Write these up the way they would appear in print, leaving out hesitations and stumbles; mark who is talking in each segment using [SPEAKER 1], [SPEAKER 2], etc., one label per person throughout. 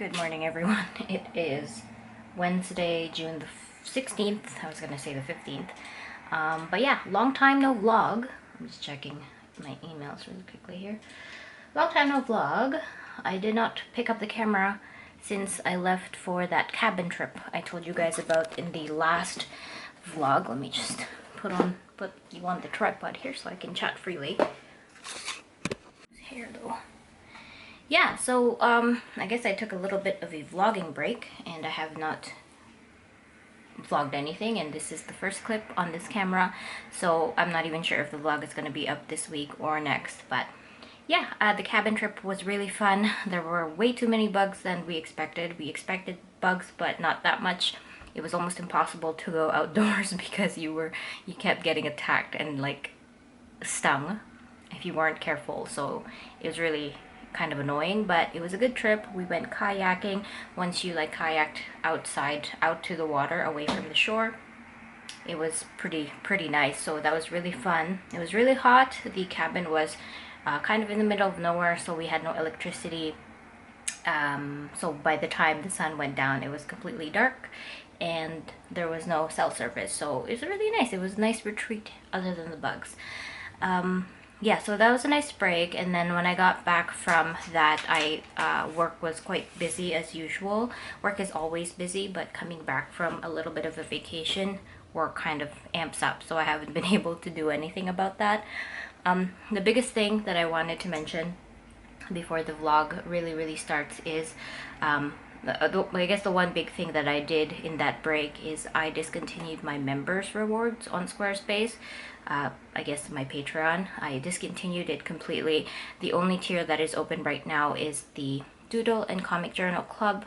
[SPEAKER 1] Good morning, everyone. It is Wednesday, June the 16th. I was gonna say the 15th. But yeah, long time no vlog. I'm just checking my emails really quickly here. Long time no vlog. I did not pick up the camera since I left for that cabin trip I told you guys about in the last vlog. Let me just put you on the tripod here so I can chat freely. Here though. Yeah, so I guess I took a little bit of a vlogging break and I have not vlogged anything, and this is the first clip on this camera, so I'm not even sure if the vlog is going to be up this week or next. But yeah, the cabin trip was really fun. There were way too many bugs than we expected. We expected bugs, but not that much. It was almost impossible to go outdoors because you kept getting attacked and like stung if you weren't careful, so it was really kind of annoying. But it was a good trip. We went kayaking. Once you like kayaked outside out to the water away from the shore, it was pretty nice, so that was really fun. It was really hot. The cabin was kind of in the middle of nowhere, so we had no electricity, so by the time the sun went down it was completely dark and there was no cell service, so it was really nice. It was a nice retreat other than the bugs. Yeah, so that was a nice break. And then when I got back from that, work was quite busy as usual. Work is always busy, but coming back from a little bit of a vacation, work kind of amps up, so I haven't been able to do anything about that. The biggest thing that I wanted to mention before the vlog really starts is I guess the one big thing that I did in that break is I discontinued my members rewards on Squarespace. I guess my Patreon. I discontinued it completely. The only tier that is open right now is the Doodle and Comic Journal Club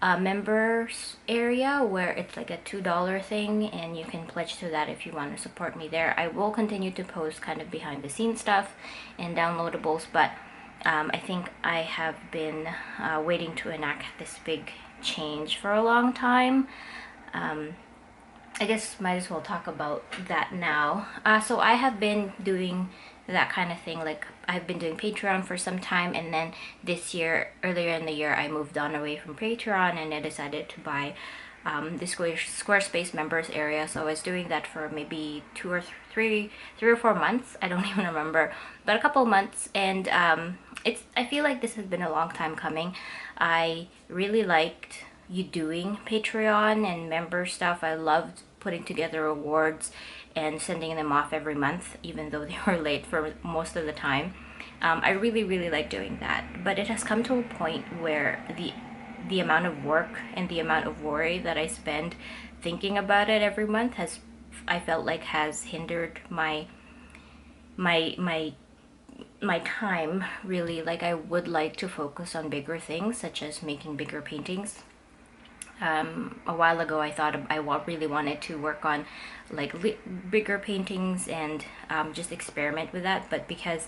[SPEAKER 1] members area, where it's like a $2 thing and you can pledge to that if you want to support me there. I will continue to post kind of behind the scenes stuff and downloadables, but I think I have been waiting to enact this big change for a long time. I guess might as well talk about that now. So I have been doing that kind of thing. Like, I've been doing Patreon for some time, and then this year, earlier in the year, I moved on away from Patreon and I decided to buy the Squarespace members area. So I was doing that for maybe three or 4 months. I don't even remember, but a couple months. And I feel like this has been a long time coming. I really liked doing Patreon and member stuff. I loved putting together awards and sending them off every month, even though they were late for most of the time. I really like doing that, but it has come to a point where the amount of work and the amount of worry that I spend thinking about it every month I felt like has hindered my time, really. Like, I would like to focus on bigger things, such as making bigger paintings. A while ago I thought I really wanted to work on like bigger paintings and just experiment with that, but because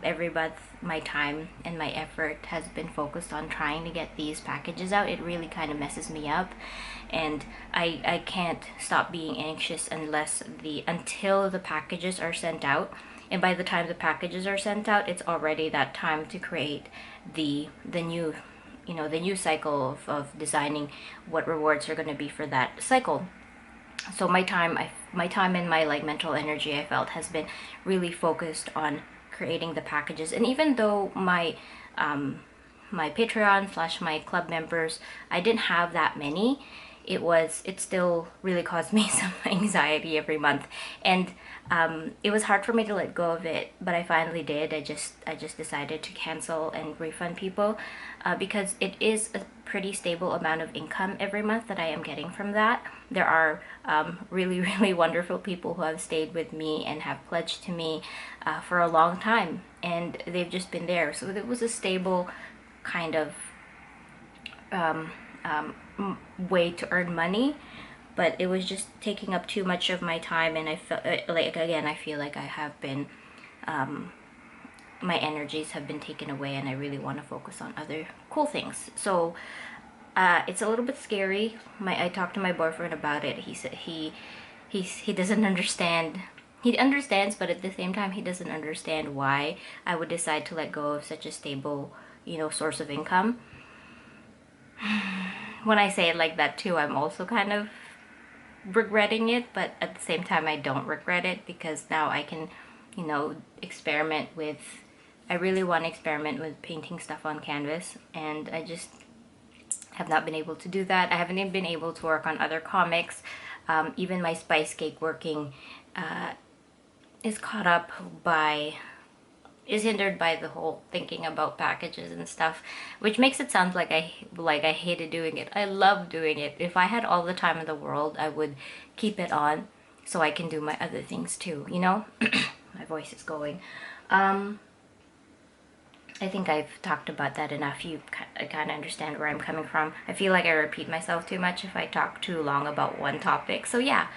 [SPEAKER 1] every month my time and my effort has been focused on trying to get these packages out, it really kind of messes me up, and I can't stop being anxious until the packages are sent out. And by the time the packages are sent out, it's already that time to create the new cycle of designing what rewards are going to be for that cycle. So my time and my like mental energy, I felt, has been really focused on creating the packages. And even though my Patreon / my club members, I didn't have that many, it still really caused me some anxiety every month, and it was hard for me to let go of it, but I finally did. I just decided to cancel and refund people because it is a pretty stable amount of income every month that I am getting from that. There are really wonderful people who have stayed with me and have pledged to me for a long time, and they've just been there. So it was a stable kind of way to earn money, but it was just taking up too much of my time, and I felt like, again, I feel like I have been my energies have been taken away, and I really want to focus on other cool things. So it's a little bit scary. I talked to my boyfriend about it. He said he doesn't understand. He understands, but at the same time he doesn't understand why I would decide to let go of such a stable source of income. when I say it like that too, I'm also kind of regretting it, but at the same time I don't regret it, because now I can, you know, experiment with, I really want to experiment with painting stuff on canvas, and I just have not been able to do that. I haven't even been able to work on other comics. Even my spice cake working is caught up by, is hindered by the whole thinking about packages and stuff, which makes it sound like I hated doing it. I love doing it. If I had all the time in the world, I would keep it on so I can do my other things too, you know? My voice is going. I think I've talked about that enough. You kind of understand where I'm coming from. I feel like I repeat myself too much if I talk too long about one topic. So yeah,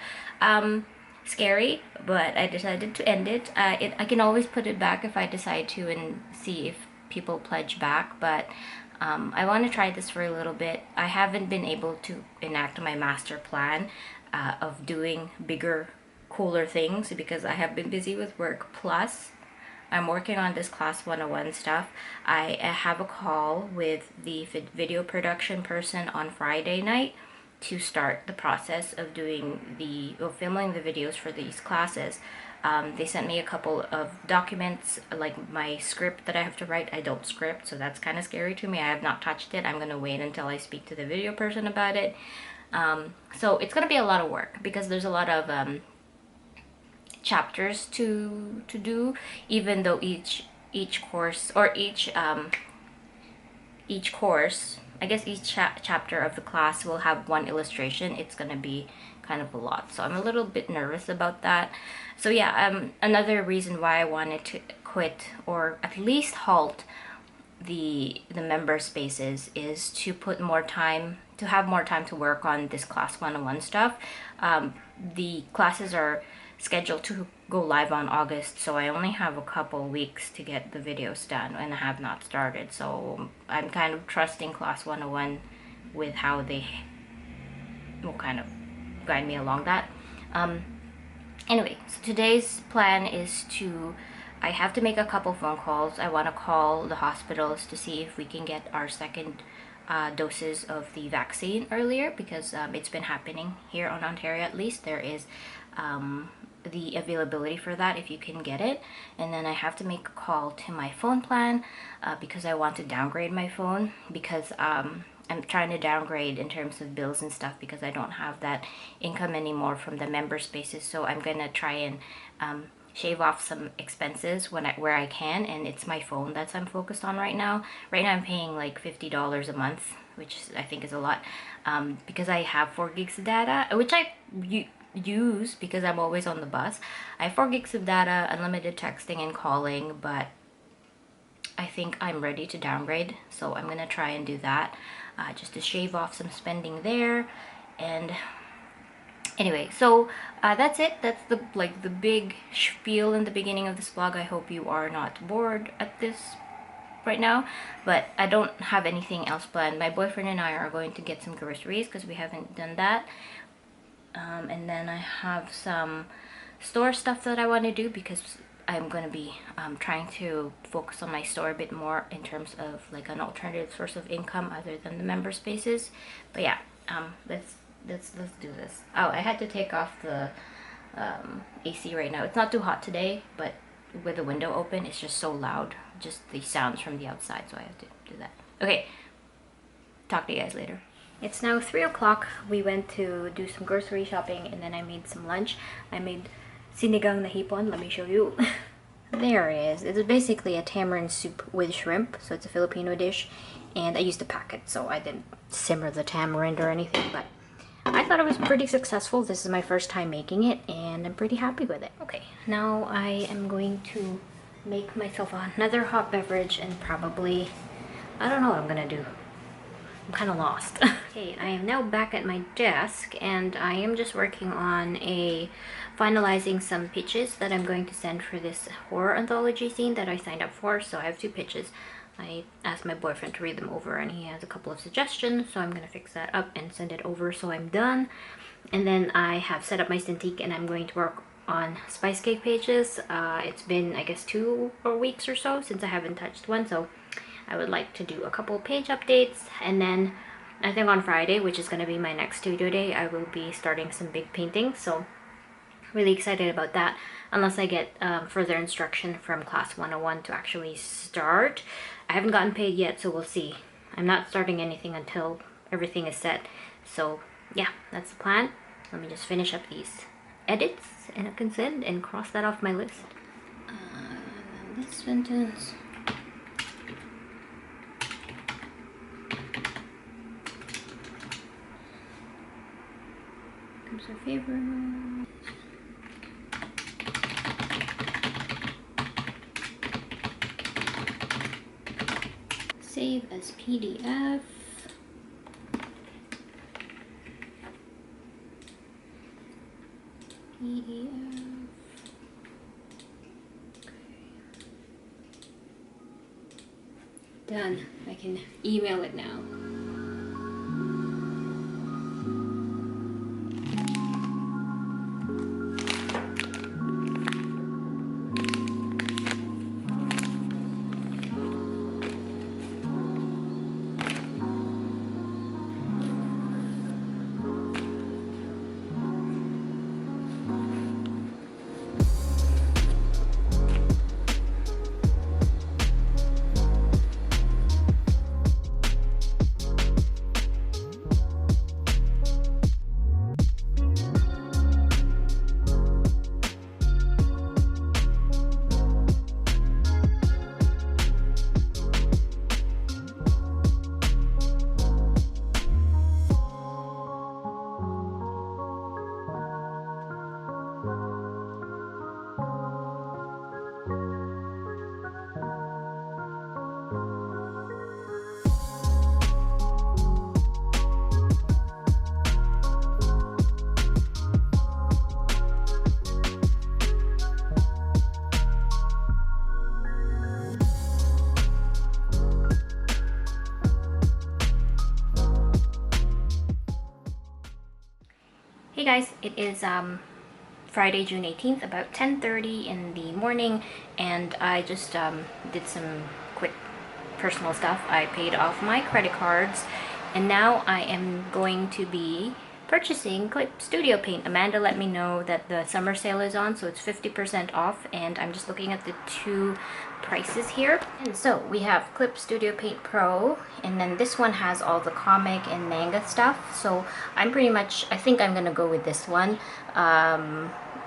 [SPEAKER 1] scary, but I decided to end it. I can always put it back if I decide to and see if people pledge back, but I want to try this for a little bit. I haven't been able to enact my master plan of doing bigger, cooler things because I have been busy with work. Plus, I'm working on this class 101 stuff. I have a call with the video production person on Friday night to start the process of doing filming the videos for these classes. They sent me a couple of documents, like my script that I have to write. I don't script, so that's kind of scary to me. I have not touched it. I'm gonna wait until I speak to the video person about it. So it's gonna be a lot of work because there's a lot of chapters to do, even though each course, or each course, I guess each chapter of the class will have one illustration. It's gonna be kind of a lot, so I'm a little bit nervous about that. So yeah, another reason why I wanted to quit, or at least halt the member spaces, is to put more time, to have more time to work on this class 101 stuff. The classes are scheduled to go live on August, so I only have a couple weeks to get the videos done, and I have not started. So I'm kind of trusting class 101 with how they will kind of guide me along that. Anyway, so today's plan is to, I have to make a couple phone calls. I want to call the hospitals to see if we can get our second doses of the vaccine earlier, because it's been happening here on Ontario. At least there is the availability for that if you can get it. And then I have to make a call to my phone plan because I want to downgrade my phone, because I'm trying to downgrade in terms of bills and stuff because I don't have that income anymore from the member spaces. So I'm gonna try and shave off some expenses where I can, and it's my phone that I'm focused on right now. Right now I'm paying like $50 a month, which I think is a lot, because I have 4 gigs of data, which I use because I'm always on the bus. I have 4 gigs of data, unlimited texting and calling, but I think I'm ready to downgrade, so I'm gonna try and do that just to shave off some spending there. And anyway, so that's it. That's the big spiel in the beginning of this vlog. I hope you are not bored at this right now, but I don't have anything else planned. My boyfriend and I are going to get some groceries because we haven't done that. And then I have some store stuff that I want to do because I'm going to be trying to focus on my store a bit more in terms of like an alternative source of income other than the member spaces. But yeah, let's do this. Oh, I had to take off the AC right now. It's not too hot today, but with the window open, it's just so loud, just the sounds from the outside, so I have to do that. Okay, talk to you guys later. It's now 3 o'clock. We went to do some grocery shopping and then I made some lunch. I made sinigang na hipon. Let me show you. There it is. It's basically a tamarind soup with shrimp, so it's a Filipino dish. And I used a packet, so I didn't simmer the tamarind or anything, but I thought it was pretty successful. This is my first time making it and I'm pretty happy with it. Okay, now I am going to make myself another hot beverage and probably, I don't know what I'm gonna do. I'm kind of lost. Okay, I am now back at my desk and I am just working on finalizing some pitches that I'm going to send for this horror anthology scene that I signed up for. So I have 2 pitches. I asked my boyfriend to read them over and he has a couple of suggestions, so I'm gonna fix that up and send it over so I'm done. And then I have set up my Cintiq and I'm going to work on spice cake pages. It's been, I guess, 2 weeks or so since I haven't touched one, so I would like to do a couple page updates, and then I think on Friday, which is going to be my next studio day, I will be starting some big paintings. So really excited about that, unless I get further instruction from class 101 to actually start. I haven't gotten paid yet, so we'll see. I'm not starting anything until everything is set. So yeah, that's the plan. Let me just finish up these edits and I can send and cross that off my list. This sentence. Comes our favorite. Save as PDF. PDF. Done. I can email it now. Hey guys, it is Friday, June 18th, about 10:30 in the morning, and I just did some quick personal stuff. I paid off my credit cards, and now I am going to be purchasing clip studio paint. Amanda let me know that the summer sale is on, so it's 50% off, and I'm just looking at the two prices here. And so we have Clip Studio Paint Pro, and then this one has all the comic and manga stuff. So I think I'm gonna go with this one.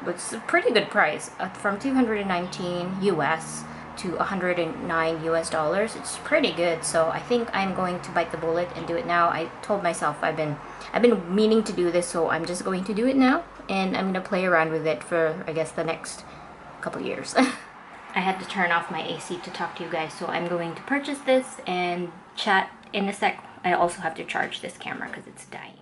[SPEAKER 1] It's a pretty good price, from 219 US to 109 US dollars. It's pretty good, so I think I'm going to bite the bullet and do it now. I told myself I've been meaning to do this, so I'm just going to do it now, and I'm gonna play around with it for, I guess, the next couple years. I had to turn off my AC to talk to you guys, so I'm going to purchase this and chat in a sec. I also have to charge this camera because it's dying.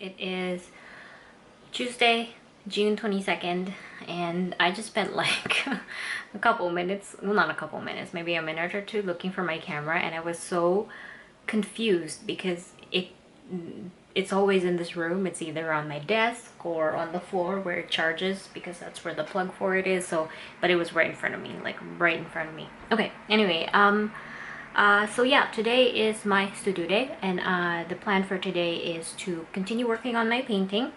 [SPEAKER 1] It is Tuesday, June 22nd, and I just spent like a couple minutes, well, not a couple minutes, maybe a minute or two looking for my camera, and I was so confused because it's always in this room. It's either on my desk or on the floor where it charges, because that's where the plug for it is. So, but it was right in front of me, like right in front of me. Okay, anyway, so yeah, today is my studio day, and the plan for today is to continue working on my painting.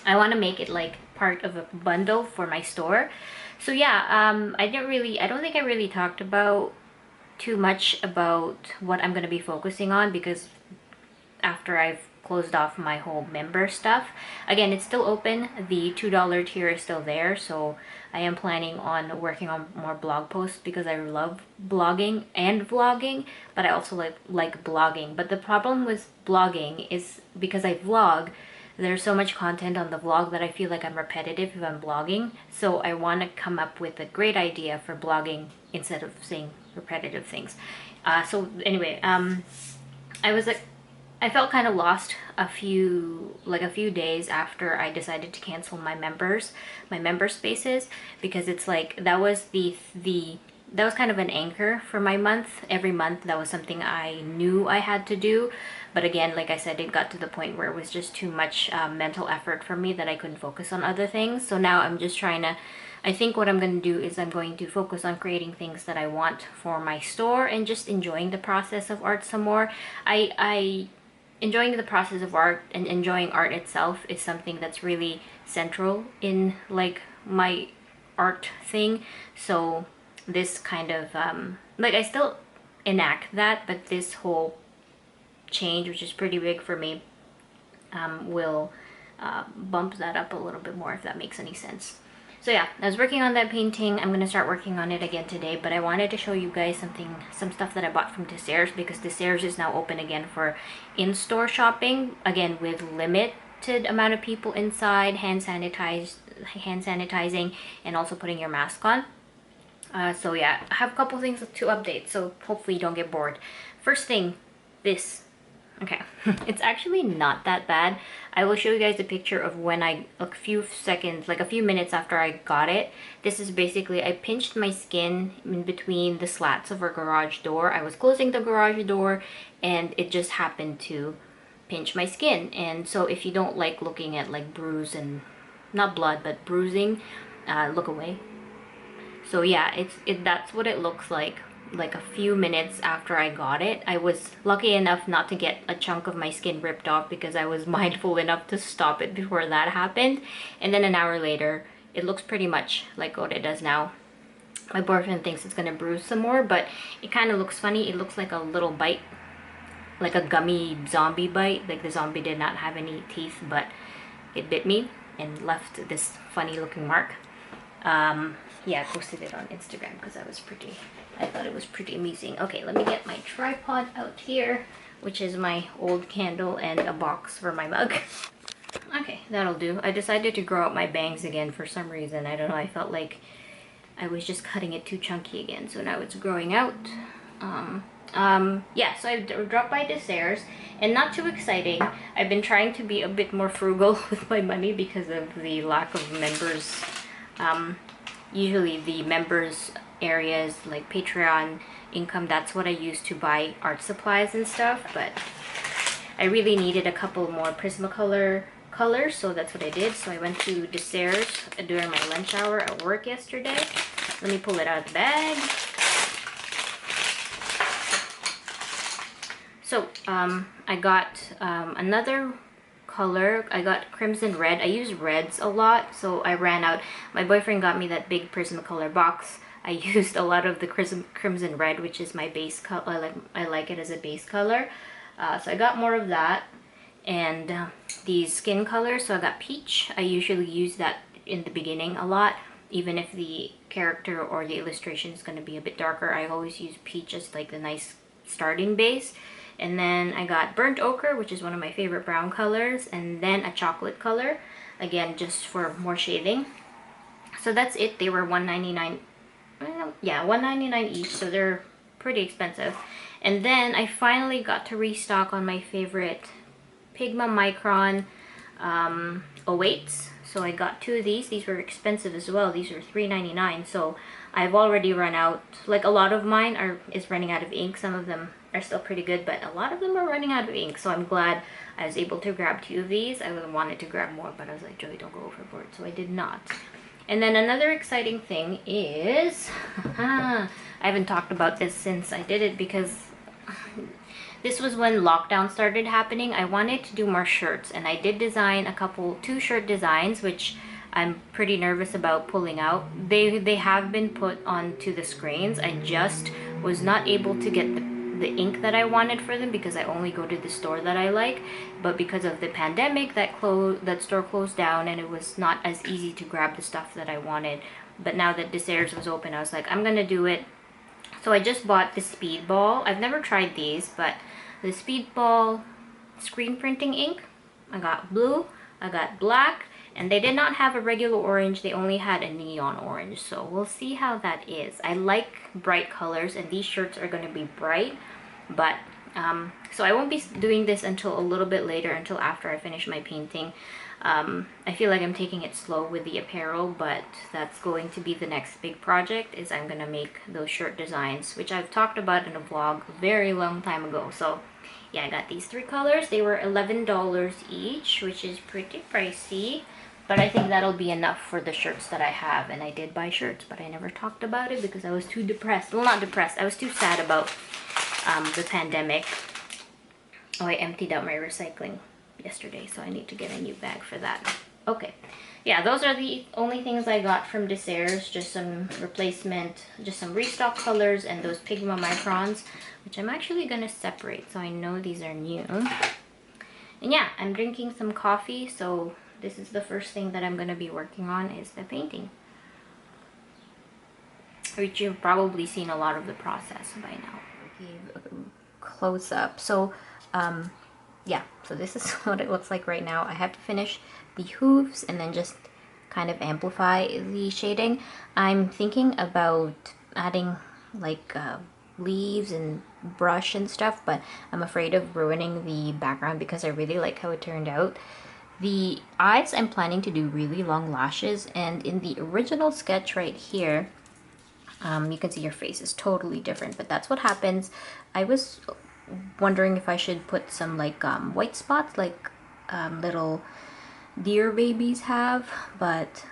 [SPEAKER 1] I want to make it like part of a bundle for my store. So yeah, I don't think I really talked about too much about what I'm going to be focusing on, because after I've closed off my whole member stuff, again, it's still open. The $2 tier is still there, so I am planning on working on more blog posts because I love blogging and vlogging, but I also like blogging. But the problem with blogging is because I vlog, there's so much content on the vlog that I feel like I'm repetitive if I'm blogging. So I want to come up with a great idea for blogging instead of saying repetitive things. So anyway, I felt kind of lost a few days after I decided to cancel my member spaces, because it's like that was that was kind of an anchor for my month. Every month that was something I knew I had to do, but again, like I said, it got to the point where it was just too much mental effort for me that I couldn't focus on other things. So now I'm just trying to, I think what I'm going to do is I'm going to focus on creating things that I want for my store and just enjoying the process of art some more. Enjoying the process of art and enjoying art itself is something that's really central in like my art thing. So this kind of like I still enact that, but this whole change, which is pretty big for me, will bump that up a little bit more, if that makes any sense. So yeah, I was working on that painting. I'm gonna start working on it again today, but I wanted to show you guys some stuff that I bought from Desairs, because Desairs is now open again for in-store shopping, again with limited amount of people inside, hand sanitizing, and also putting your mask on. So yeah, I have a couple things to update, so hopefully you don't get bored. First thing, this. Okay, it's actually not that bad. I will show you guys a picture of when a few minutes after I got it. This is basically, I pinched my skin in between the slats of our garage door. I was closing the garage door and it just happened to pinch my skin. And so if you don't like looking at like bruise and, not blood, but bruising, look away. So yeah, that's what it looks like a few minutes after I got it. I was lucky enough not to get a chunk of my skin ripped off because I was mindful enough to stop it before that happened. And then an hour later, it looks pretty much like what it does now. My boyfriend thinks it's gonna bruise some more, but it kind of looks funny. It looks like a little bite, like a gummy zombie bite. Like the zombie did not have any teeth, but it bit me and left this funny looking mark. Yeah, I posted it on Instagram because I thought it was pretty amusing. Okay, let me get my tripod out here, which is my old candle and a box for my mug. Okay, that'll do. I decided to grow out my bangs again for some reason. I don't know, I felt like I was just cutting it too chunky again, so now it's growing out. Yeah, so I dropped by Desairs, and not too exciting. I've been trying to be a bit more frugal with my money because of the lack of members. Usually the members areas like Patreon income, that's what I use to buy art supplies and stuff, but I really needed a couple more Prismacolor colors, so that's what I did. So I went to Desairs during my lunch hour at work yesterday. Let me pull it out of the bag. So I got another color. I got Crimson Red. I use reds a lot, so I ran out. My boyfriend got me that big Prismacolor box. I used a lot of the Crimson Red, which is my base color. I like it as a base color. So I got more of that. And these skin colors, so I got Peach. I usually use that in the beginning a lot. Even if the character or the illustration is going to be a bit darker, I always use Peach as like the nice starting base. And then I got Burnt Ochre, which is one of my favorite brown colors, and then a chocolate color, again just for more shading. So that's it. They were $1.99. Yeah, $1.99 each, so they're pretty expensive. And then I finally got to restock on my favorite Pigma Micron 08s. So I got 2 of these. These were expensive as well. These are $3.99. So I've already run out. Like a lot of mine is running out of ink. Some of them are still pretty good, but a lot of them are running out of ink. So I'm glad I was able to grab 2 of these. I wanted to grab more, but I was like, Joey, don't go overboard. So I did not. And then another exciting thing is, I haven't talked about this since I did it because this was when lockdown started happening. I wanted to do more shirts, and I did design 2 shirt designs, which I'm pretty nervous about pulling out. They have been put onto the screens. I just was not able to get the ink that I wanted for them because I only go to the store that I like. But because of the pandemic, that store closed down, and it was not as easy to grab the stuff that I wanted. But now that Desairs was open, I was like, I'm gonna do it. So I just bought the Speedball. I've never tried these, but the Speedball screen printing ink. I got blue, I got black, and they did not have a regular orange. They only had a neon orange. So we'll see how that is. I like bright colors, and these shirts are going to be bright. But, so I won't be doing this until a little bit later, until after I finish my painting. I feel like I'm taking it slow with the apparel, but that's going to be the next big project, is I'm gonna make those shirt designs, which I've talked about in a vlog a very long time ago. So yeah, I got these 3 colors. They were $11 each, which is pretty pricey, but I think that'll be enough for the shirts that I have. And I did buy shirts, but I never talked about it because I was too depressed. Well, not depressed, I was too sad about the pandemic. Oh, I emptied out my recycling yesterday, so I need to get a new bag for that. Okay, yeah, those are the only things I got from Desairs. Just some replacement, just some restock colors, and those Pigma Microns, which I'm actually gonna separate, so I know these are new. And yeah, I'm drinking some coffee, so this is the first thing that I'm gonna be working on, is the painting, which you've probably seen a lot of the process by now. Give a close up. So yeah, so this is what it looks like right now. I have to finish the hooves and then just kind of amplify the shading. I'm thinking about adding like leaves and brush and stuff, but I'm afraid of ruining the background because I really like how it turned out. The eyes, I'm planning to do really long lashes, and in the original sketch right here, you can see your face is totally different, but that's what happens. I was wondering if I should put some like white spots like little deer babies have, but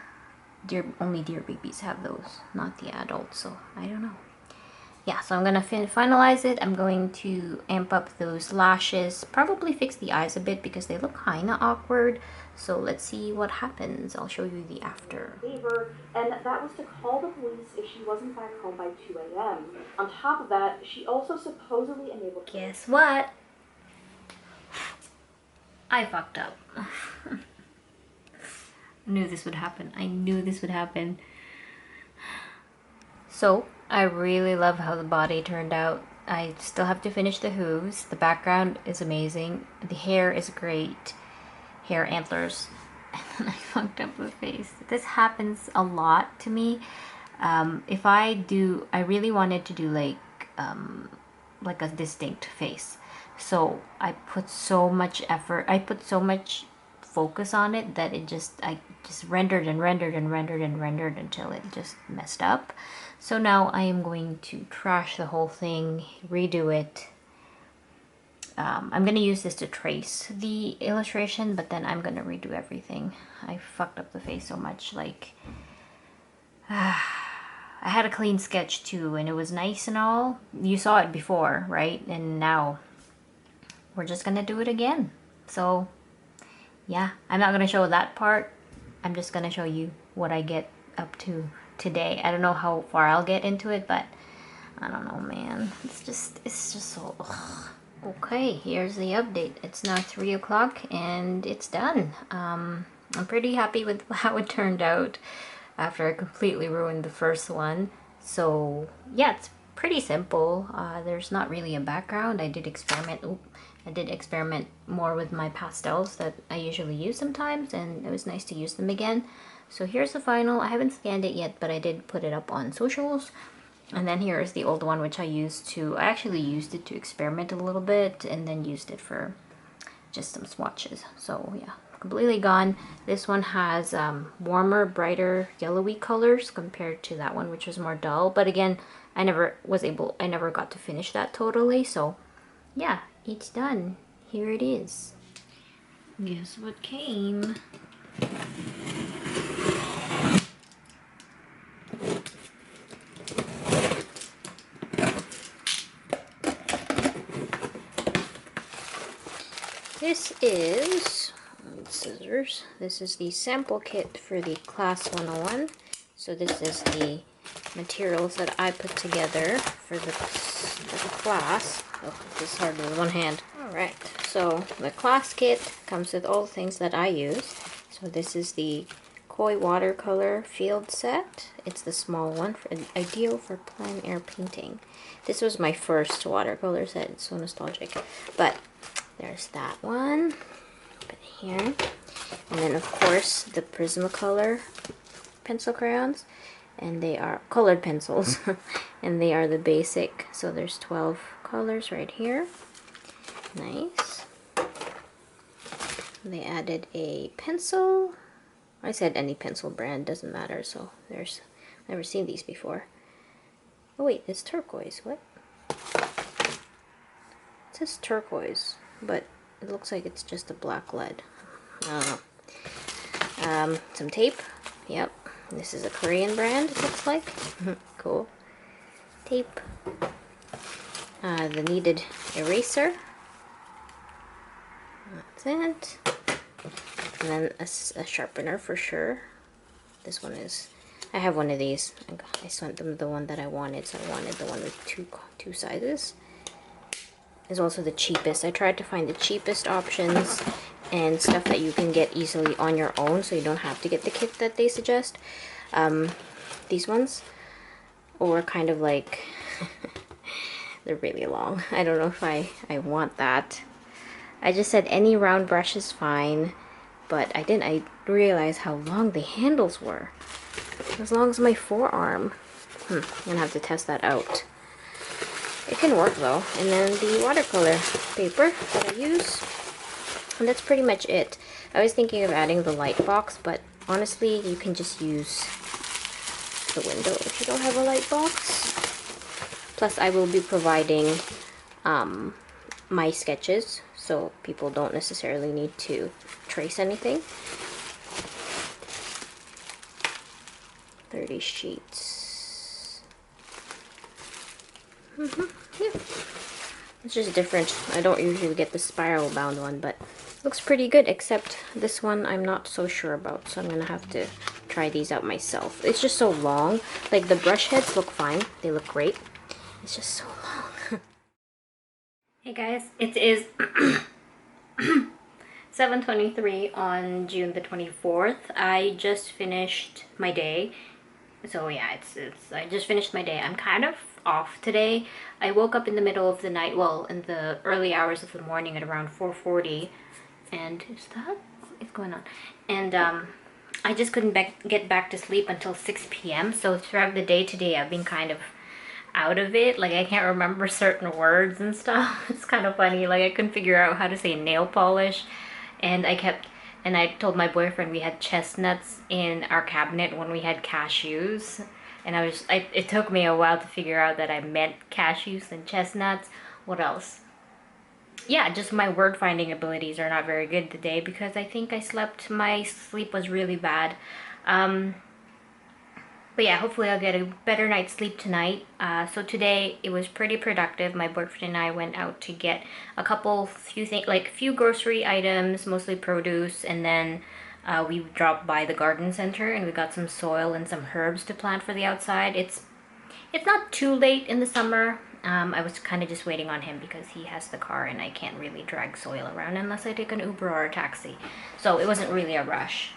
[SPEAKER 1] only deer babies have those, not the adults, so I don't know. Yeah, so I'm gonna finalize it. I'm going to amp up those lashes, probably fix the eyes a bit because they look kind of awkward. So let's see what happens. I'll show you the after.
[SPEAKER 2] Favor, and that was to call the police if she wasn't back home by 2 a.m. On top of that, she also supposedly enabled...
[SPEAKER 1] Guess what? I fucked up. I knew this would happen. I knew this would happen. So, I really love how the body turned out. I still have to finish the hooves. The background is amazing. The hair is great. Hair antlers. And then I fucked up the face. This happens a lot to me. If I really wanted to do like a distinct face. So I put so much effort. I put so much focus on it that I just rendered and rendered and rendered and rendered until it just messed up. So now I am going to trash the whole thing, redo it. I'm going to use this to trace the illustration, but then I'm going to redo everything. I fucked up the face so much. Like, I had a clean sketch too, and it was nice and all. You saw it before, right? And now we're just going to do it again. So, yeah, I'm not going to show that part. I'm just going to show you what I get up to today. I don't know how far I'll get into it, but I don't know, man. It's just so... Ugh. Okay, here's the update. It's now 3 o'clock and it's done. I'm pretty happy with how it turned out after I completely ruined the first one. So yeah, it's pretty simple. There's not really a background. I did experiment more with my pastels that I usually use sometimes, and it was nice to use them again. So here's the final. I haven't scanned it yet, but I did put it up on socials. And then here is the old one, which I actually used it to experiment a little bit, and then used it for just some swatches. So yeah, completely gone. This one has warmer, brighter, yellowy colors compared to that one, which was more dull. But again, I never got to finish that totally. So yeah, it's done. Here it is. Guess what came? This is, scissors, this is the sample kit for the Class 101. So this is the materials that I put together for the class. Oh, this is hard with one hand. Alright, so the class kit comes with all the things that I use. So this is the Koi watercolor field set. It's the small one, ideal for plein air painting. This was my first watercolor set. It's so nostalgic. But there's that one. Put it here. And then of course the Prismacolor pencil crayons. And they are colored pencils. And they are the basic. So there's 12 colors right here. Nice. They added a pencil. I said any pencil brand, doesn't matter. So there's, never seen these before. Oh wait, it's turquoise. What? It says turquoise, but it looks like it's just a black lead. I don't know. Some tape. Yep. This is a Korean brand, it looks like. Cool. Tape. The needed eraser. That's it. And then a sharpener for sure. This one is, I have one of these. I sent them the one that I wanted, so I wanted the one with two sizes. Is also the cheapest. I tried to find the cheapest options and stuff that you can get easily on your own, so you don't have to get the kit that they suggest. These ones, or kind of like they're really long. I don't know if I want that. I just said any round brush is fine, but I realized how long the handles were. As long as my forearm. I'm gonna have to test that out. It can work though. And then the watercolor paper that I use. And that's pretty much it. I was thinking of adding the light box, but honestly, you can just use the window if you don't have a light box. Plus, I will be providing my sketches, so people don't necessarily need to trace anything. 30 sheets. Yeah. It's just different. I don't usually get the spiral bound one, but it looks pretty good, except this one I'm not so sure about, so I'm gonna have to try these out myself. It's just so long. Like, the brush heads look fine. They look great. It's just so long. Hey guys, it is 7:23 on June the 24th. I just finished my day. So yeah, I just finished my day. I'm kind of off today. I woke up in the middle of the night, well, in the early hours of the morning at around 4:40. And is that what's going on? And I just couldn't get back to sleep until 6 p.m. So throughout the day today, I've been kind of out of it. Like, I can't remember certain words and stuff. It's kind of funny. Like, I couldn't figure out how to say nail polish. And I told my boyfriend we had chestnuts in our cabinet when we had cashews. And it took me a while to figure out that I meant cashews and chestnuts. What else? Yeah, just my word finding abilities are not very good today because I think my sleep was really bad. But yeah, hopefully I'll get a better night's sleep tonight. So today it was pretty productive. My boyfriend and I went out to get few grocery items, mostly produce, and then we dropped by the garden center and we got some soil and some herbs to plant for the outside. It's not too late in the summer. I was kind of just waiting on him because he has the car and I can't really drag soil around unless I take an Uber or a taxi. So it wasn't really a rush.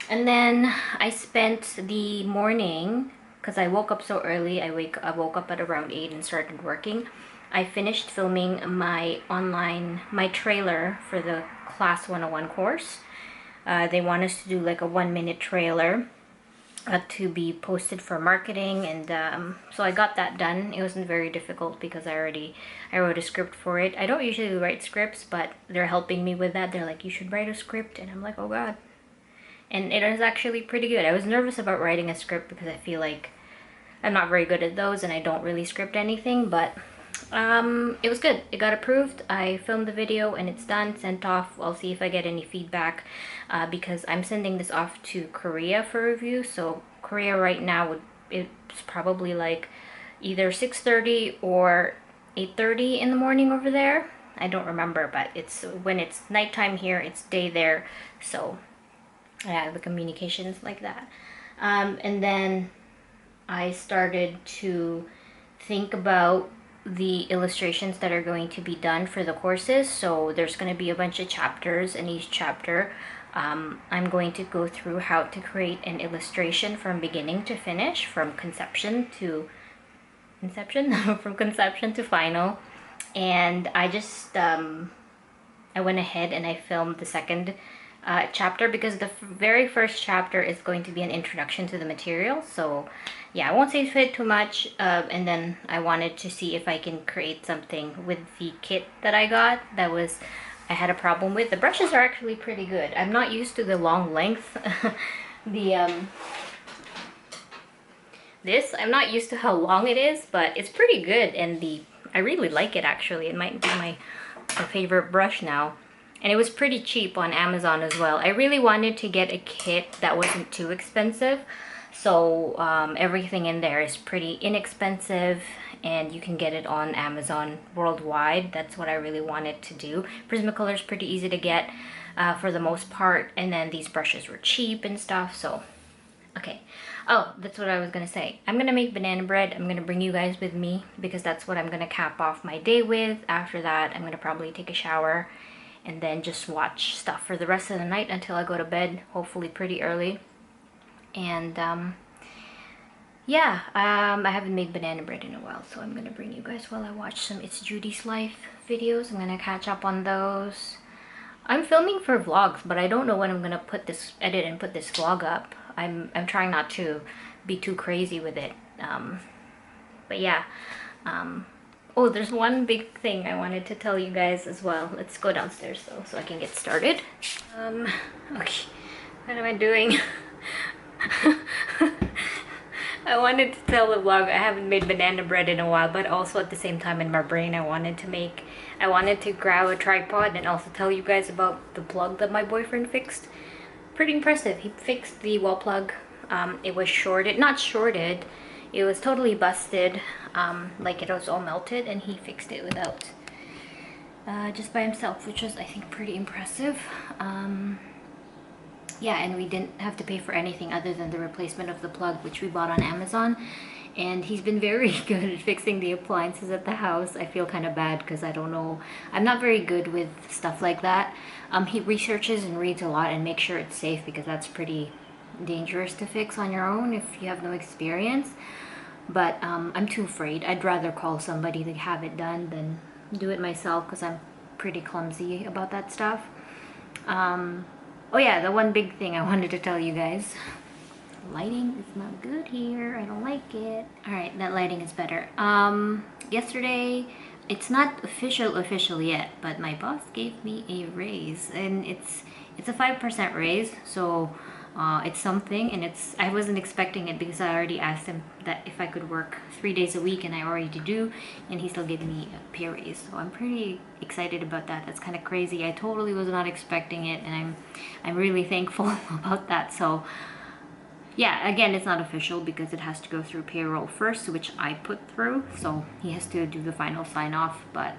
[SPEAKER 1] And then I spent the morning, because I woke up so early, I woke up at around 8 and started working. I finished filming my trailer for the Class 101 course. They want us to do like a 1-minute trailer to be posted for marketing, and so I got that done. It wasn't very difficult because I wrote a script for it. I don't usually write scripts, but they're helping me with that. They're like, you should write a script, and I'm like, oh god. And it was actually pretty good. I was nervous about writing a script because I feel like I'm not very good at those and I don't really script anything, but it was good. It got approved. I filmed the video and it's done, sent off. I'll see if I get any feedback because I'm sending this off to Korea for review. So Korea right now it's probably like either 6:30 or 8:30 in the morning over there. I don't remember, but it's when it's nighttime here, it's day there. So yeah, the communications like that. And then I started to think about the illustrations that are going to be done for the courses. So there's going to be a bunch of chapters, and each chapter I'm going to go through how to create an illustration from beginning to finish, from conception to inception, from conception to final. And I just I went ahead and I filmed the second chapter because the very first chapter is going to be an introduction to the material. So yeah, I won't say it too much. And then I wanted to see if I can create something with the kit that I got that I had a problem with. The brushes are actually pretty good. I'm not used to the long length. I'm not used to how long it is, but it's pretty good, and I really like it actually. It might be my favorite brush now. And it was pretty cheap on Amazon as well. I really wanted to get a kit that wasn't too expensive. So everything in there is pretty inexpensive, and you can get it on Amazon worldwide. That's what I really wanted to do. Prismacolor is pretty easy to get for the most part. And then these brushes were cheap and stuff. So, okay. Oh, that's what I was going to say. I'm going to make banana bread. I'm going to bring you guys with me because that's what I'm going to cap off my day with. After that, I'm going to probably take a shower and then just watch stuff for the rest of the night until I go to bed, hopefully pretty early. And yeah, I haven't made banana bread in a while, so I'm gonna bring you guys while I watch some It's Judy's Life videos. I'm gonna catch up on those. I'm filming for vlogs, but I don't know when I'm gonna edit and put this vlog up. I'm trying not to be too crazy with it. But yeah. Oh, there's one big thing I wanted to tell you guys as well. Let's go downstairs though, so I can get started. Okay, what am I doing? I wanted to tell the vlog I haven't made banana bread in a while, but also at the same time in my brain I wanted to grab a tripod and also tell you guys about the plug that my boyfriend fixed. Pretty impressive. He fixed the wall plug. It was not shorted, it was totally busted, like it was all melted, and he fixed it without just by himself, which was I think pretty impressive. Yeah, and we didn't have to pay for anything other than the replacement of the plug, which we bought on Amazon. And he's been very good at fixing the appliances at the house. I feel kind of bad because I don't know, I'm not very good with stuff like that. He researches and reads a lot and makes sure it's safe, because that's pretty dangerous to fix on your own if you have no experience. But I'm too afraid. I'd rather call somebody to have it done than do it myself, because I'm pretty clumsy about that stuff. Oh yeah, the one big thing I wanted to tell you guys. Lighting is not good here. I don't like it. Alright, that lighting is better. Yesterday, it's not official yet, but my boss gave me a raise, and it's a 5% raise, so it's something, and I wasn't expecting it because I already asked him that if I could work 3 days a week, and I already do, and he still gave me a pay raise. So I'm pretty excited about that. That's kind of crazy. I totally was not expecting it, and I'm really thankful about that. So yeah, again, it's not official because it has to go through payroll first, which I put through, so he has to do the final sign off. But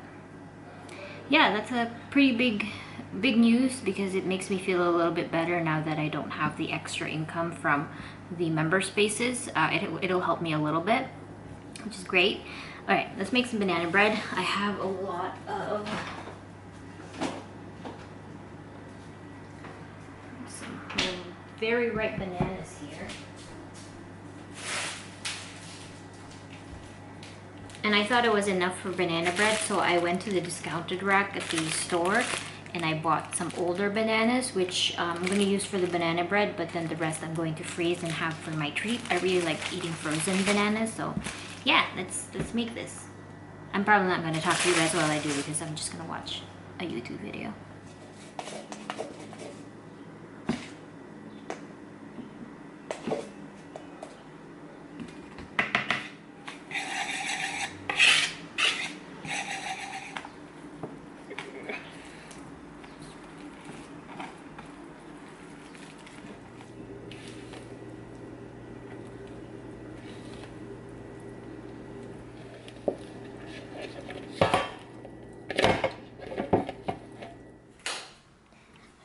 [SPEAKER 1] yeah, that's a pretty big news, because it makes me feel a little bit better now that I don't have the extra income from the member spaces. It'll help me a little bit, which is great. All right, let's make some banana bread. I have a lot of some very ripe bananas here. And I thought it was enough for banana bread, so I went to the discounted rack at the store and I bought some older bananas, which I'm going to use for the banana bread, but then the rest I'm going to freeze and have for my treat. I really like eating frozen bananas, so yeah, let's make this. I'm probably not going to talk to you guys while I do, because I'm just going to watch a YouTube video.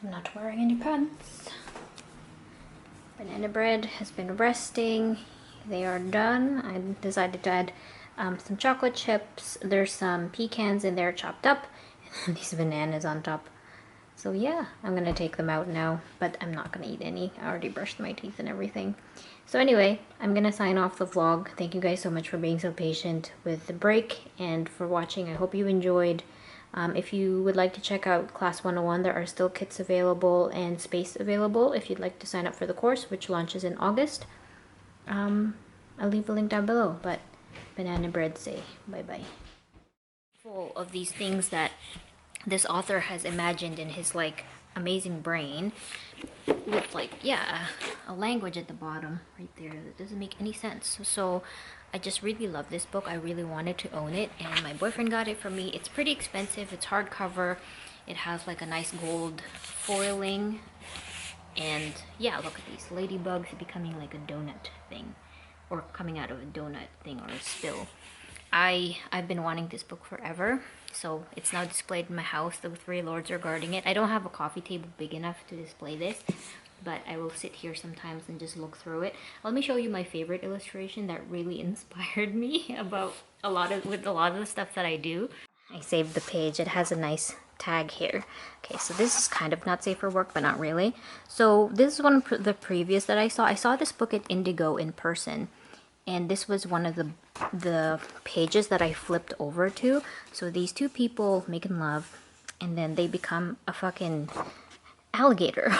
[SPEAKER 1] I'm not wearing any pants. Banana bread has been resting. They are done. I decided to add some chocolate chips. There's some pecans in there chopped up, and these bananas on top. So yeah, I'm gonna take them out now, but I'm not gonna eat any. I already brushed my teeth and everything. So anyway, I'm gonna sign off the vlog. Thank you guys so much for being so patient with the break and for watching. I hope you enjoyed. If you would like to check out Class 101, there are still kits available and space available if you'd like to sign up for the course, which launches in August. I'll leave a link down below, but banana bread say bye-bye. Full of these things that this author has imagined in his like amazing brain with like, yeah, a language at the bottom right there that doesn't make any sense. So I just really love this book. I really wanted to own it, and my boyfriend got it for me. It's pretty expensive. It's hardcover. It has like a nice gold foiling, and yeah, look at these ladybugs becoming like a donut thing, or coming out of a donut thing, or a spill. I've been wanting this book forever, so it's now displayed in my house. The three lords are guarding it. I don't have a coffee table big enough to display this, but I will sit here sometimes and just look through it. Let me show you my favorite illustration that really inspired me about a lot of the stuff that I do. I saved the page. It has a nice tag here. Okay, so this is kind of not safe for work, but not really. So this is one of the previous that I saw. I saw this book at Indigo in person, and this was one of the pages that I flipped over to. So these two people making love, and then they become a fucking alligator.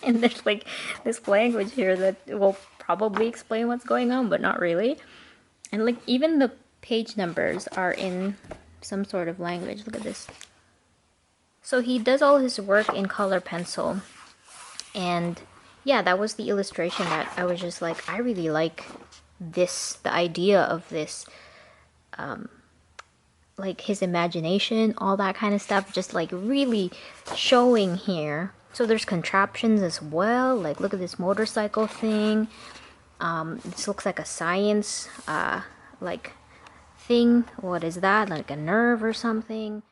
[SPEAKER 1] And there's like this language here that will probably explain what's going on, but not really. And like even the page numbers are in some sort of language. Look at this. So he does all his work in color pencil, and yeah, that was the illustration that I was just like, I really like this, the idea of this, like his imagination, all that kind of stuff, just like really showing here. So there's contraptions as well, like look at this motorcycle thing. This looks like a science like thing. What is that, like a nerve or something?